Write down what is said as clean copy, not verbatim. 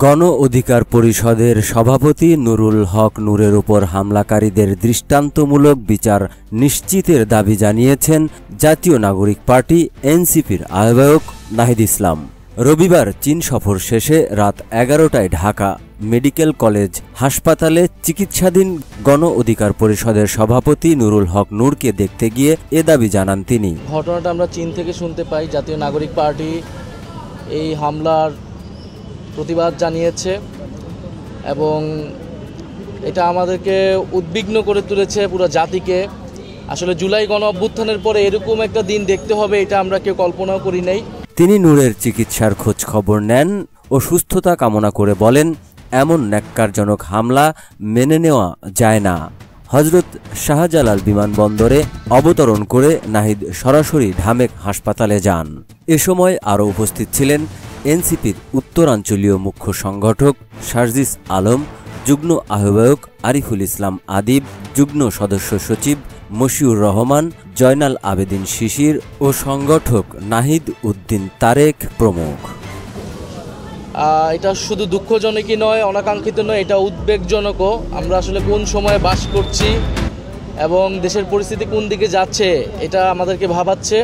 গণ অধিকার পরিষদের সভাপতি নুরুল হক নূরের উপর হামলাকারীদের দৃষ্টান্তমূলক বিচার নিশ্চিতের দাবি জানিয়েছেন জাতীয় নাগরিক পার্টি এনসিপির আহ্বায়ক নাহিদ ইসলাম। রবিবার চীন সফর শেষে রাত 11টায় ঢাকা মেডিকেল কলেজ হাসপাতালে চিকিৎসাধীন গণ অধিকার পরিষদের সভাপতি নুরুল হক নূরকে দেখতে গিয়ে এ দাবি জানান তিনি। ঘটনাটা আমরা চীন থেকে শুনতে পাই। জাতীয় নাগরিক পার্টি এই হামলার প্রতিবাদ জানিয়েছে এবং এটা আমাদেরকে উদ্বিগ্ন করে তুলেছে পুরো জাতিকে। আসলে জুলাই গণ অভ্যুত্থানের পরে এরকম একটা দিন দেখতে হবে, এটা আমরা কেউ কল্পনাও করি নাই। তিনি নূরের চিকিৎসার খোঁজ খবর নেন ও সুস্থতা কামনা করে বলেন, এমন ন্যাক্কারজনক হামলা মেনে নেওয়া যায় না। হজরত শাহজালাল বিমানবন্দরে অবতরণ করে নাহিদ সরাসরি ঢামেক হাসপাতালে যান। এ সময় আরও উপস্থিত ছিলেন এনসিপির উত্তরাঞ্চলীয় মুখ্য সংগঠক সার্জিস আলম, যুগ্ম আহ্বায়ক আরিফুল ইসলাম আদিব, যুগ্ম সদস্য সচিব মশিউর রহমান, জয়নাল আবেদিন শিশির ও সংগঠক নাহিদ উদ্দিন তারেক প্রমুখ। এটা শুধু দুঃখজনকই নয়, অনাকাঙ্ক্ষিত নয়, এটা উদ্বেগজনকও। আমরা আসলে কোন সময়ে বাস করছি এবং দেশের পরিস্থিতি কোন দিকে যাচ্ছে এটা আমাদেরকে ভাবাচ্ছে।